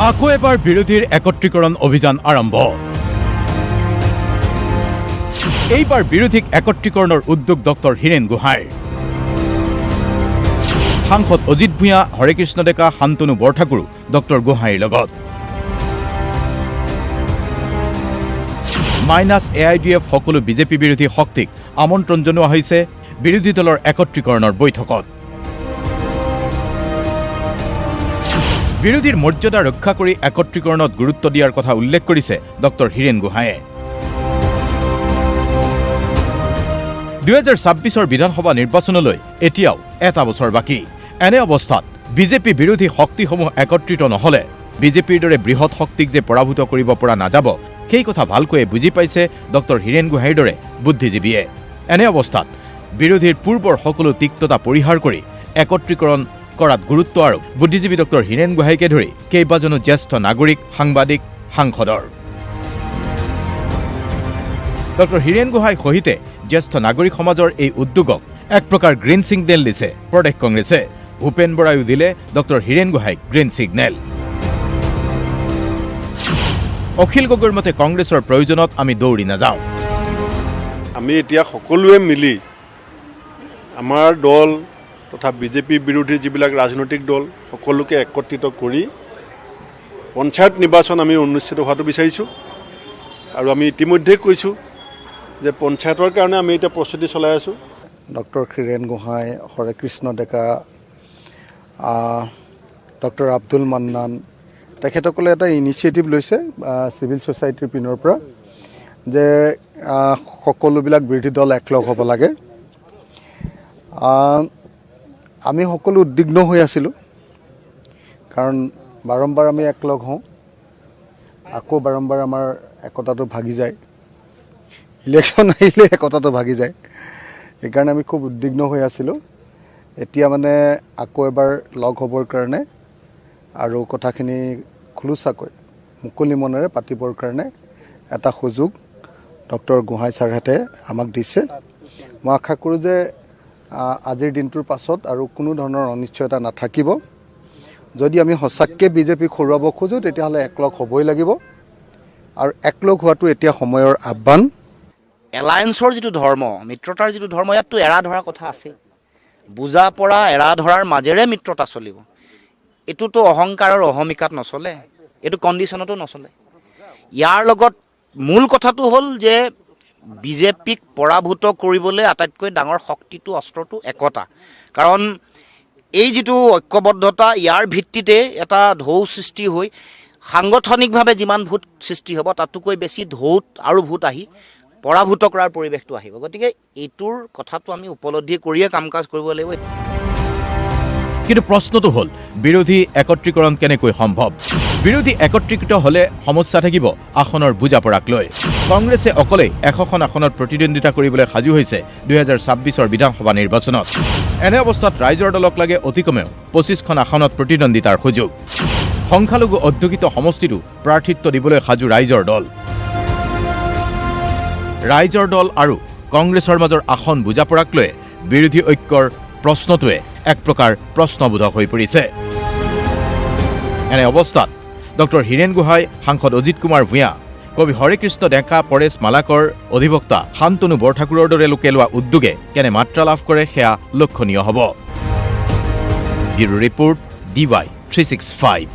আকৌ এবাৰ বিৰোধীৰ একত্ৰীকৰণ অভিযান আৰম্ভ। এইবাৰ বিৰোধীক একত্ৰীকৰণৰ উদ্যোগ ডক্টৰ হীৰেন গোহাঁইৰ। সাংসদ অজিত ভূঞা, হৰেকৃষ্ণ ডেকা, শান্তনু বৰঠাকুৰো ডক্টৰ গোহাঁইৰ লগত। মাইনাছ AIDF সকলো বিজেপি বিৰোধী শক্তিক আমন্ত্ৰণ জনোৱা হৈছে বিৰোধী দলৰ একত্ৰীকৰণৰ বৈঠকত। বিৰোধীৰ মৰ্যাদা ৰক্ষা কৰি একত্ৰীকৰণত গুৰুত্ব দিয়াৰ কথা উল্লেখ কৰিছে ডক্টৰ হীৰেন গোহাঁইয়ে। 2026 বিধানসভা নিৰ্বাচনলৈ এতিয়াও এটা বছৰ বাকী। এনে অৱস্থাত বিজেপি বিৰোধী শক্তিসমূহ একত্ৰিত নহলে বিজেপিৰ দৰে বৃহৎ শক্তিক যে পৰাভূত কৰিব পৰা নাযাব সেই কথা ভালকৈয়ে বুজি পাইছে ডক্টৰ হীৰেন গোহাঁইৰ দৰে বুদ্ধিজীৱীয়ে। এনে অৱস্থাত বিৰোধীৰ পূৰ্বৰ সকলো তিক্ততা পৰিহাৰ কৰি একত্ৰীকৰণ কৰাত গুৰুত্ব আৰোপ বুদ্ধিজীৱী ডক্টৰ হীৰেন গোহাঁইকে ধৰি কেইবাজনো জ্যেষ্ঠ নাগৰিক, সাংবাদিক, সাংসদৰ। ডক্টৰ হীৰেন গোহাঁই সহিতে জ্যেষ্ঠ নাগৰিক সমাজৰ এই উদ্যোগক এক প্ৰকাৰ গ্ৰীণ ছিগনেল দিছে প্ৰদেশ কংগ্ৰেছে। ভূপেন বৰাইও দিলে ডক্টৰ হীৰেন গোহাঁইক গ্ৰীণ ছিগনেল। অখিল গগৈৰ মতে কংগ্ৰেছৰ প্ৰয়োজনত আমি দৌৰি নাযাওঁ। আমি এতিয়া সকলোৱে মিলি আমাৰ দল তথা বিজেপি বিৰোধী যিবিলাক ৰাজনৈতিক দল সকলোকে একত্ৰিত কৰি পঞ্চায়ত নিৰ্বাচন আমি অনুষ্ঠিত হোৱাটো বিচাৰিছোঁ। আৰু আমি ইতিমধ্যে কৈছোঁ যে পঞ্চায়তৰ কাৰণে আমি এতিয়া প্ৰস্তুতি চলাই আছোঁ। ডক্টৰ হীৰেন গোহাঁই, হৰেকৃষ্ণ ডেকা, ডক্টৰ আব্দুল মান্নান তেখেতসকলে এটা ইনিচিয়েটিভ লৈছে চিভিল ছ'চাইটিৰ পিনৰ পৰা যে সকলোবিলাক বিৰোধী দল একলগ হ'ব লাগে। আমি সকলো উদ্বিগ্ন হৈ আছিলোঁ, কাৰণ বাৰম্বাৰ আমি একলগ হওঁ, আকৌ বাৰম্বাৰ আমাৰ একতাটো ভাগি যায়। ইলেকশ্যন আহিলে একতাটো ভাগি যায়, সেইকাৰণে আমি খুব উদ্বিগ্ন হৈ আছিলোঁ। এতিয়া মানে আকৌ এবাৰ লগ হ'বৰ কাৰণে আৰু কথাখিনি খোলোচাকৈ মুকলি মনেৰে পাতিবৰ কাৰণে এটা সুযোগ ডক্টৰ গোহাঁই ছাৰহঁতে আমাক দিছে। মই আশা কৰোঁ যে আজিৰ দিনটোৰ পাছত আৰু কোনো ধৰণৰ অনিশ্চয়তা নাথাকিব। যদি আমি সঁচাকৈ বিজেপিক হৰুৱাব খোজোঁ তেতিয়াহ'লে একলগ হ'বই লাগিব, আৰু একলগ হোৱাটো এতিয়া সময়ৰ আহ্বান। এলায়েন্সৰ যিটো ধৰ্ম, মিত্ৰতাৰ যিটো ধৰ্ম, ইয়াততো এৰা ধৰাৰ কথা আছে। বুজা পৰা এৰা ধৰাৰ মাজেৰে মিত্ৰতা চলিব। এইটোতো অহংকাৰৰ অহমিকাত নচলে, এইটো কণ্ডিশ্যনতো নচলে। ইয়াৰ লগত মূল কথাটো হ'ল যে বিজেপিক পৰাভূত কৰিবলৈ আটাইতকৈ ডাঙৰ শক্তিটো, অস্ত্ৰটো একতা। কাৰণ এই যিটো ঐক্যবদ্ধতা, ইয়াৰ ভিত্তিতে এটা ঢৌ সৃষ্টি হৈ সাংগঠনিকভাৱে যিমান ভোট সৃষ্টি হ'ব তাতোকৈ বেছি ঢৌত আৰু ভোট আহি পৰাভূত কৰাৰ পৰিৱেশটো আহিব। গতিকে এইটোৰ কথাটো আমি উপলব্ধি কৰিয়ে কাম কাজ কৰিব লাগিব। কিন্তু প্ৰশ্নটো হ'ল বিৰোধী একত্ৰীকৰণ কেনেকৈ সম্ভৱ? বিৰোধী একত্ৰীকৃত হ'লে সমস্যা থাকিব আসনৰ বুজা পৰাক লৈ। কংগ্ৰেছে অকলেই 100খন আসনত প্ৰতিদ্বন্দ্বিতা কৰিবলৈ সাজু হৈছে 2026 বিধানসভা নিৰ্বাচনত। এনে অৱস্থাত ৰাইজৰ দলক লাগে অতি কমেও 25খন আসনত প্ৰতিদ্বন্দ্বিতাৰ সুযোগ। সংখ্যালঘু অধ্যুষিত সমষ্টিটো প্ৰাৰ্থিত্ব দিবলৈ সাজু ৰাইজৰ দল। ৰাইজৰ দল আৰু কংগ্ৰেছৰ মাজৰ আসন বুজা পৰাক লৈ বিৰোধী ঐক্যৰ প্ৰশ্নটোৱে এক প্ৰকাৰ প্ৰশ্নবোধক হৈ পৰিছে। এনে অৱস্থাত ডক্টৰ হীৰেন গোহাঁই, সাংসদ অজিত কুমাৰ ভূঞা, কবি হৰেকৃষ্ণ ডেকা, পৰেশ মালাকৰ, অধিবক্তা শান্তনু বৰঠাকুৰৰ দৰে লোকে লোৱা উদ্যোগে কেনে মাত্ৰা লাভ কৰে সেয়া লক্ষণীয় হ'ব। Bureau report, DY 365।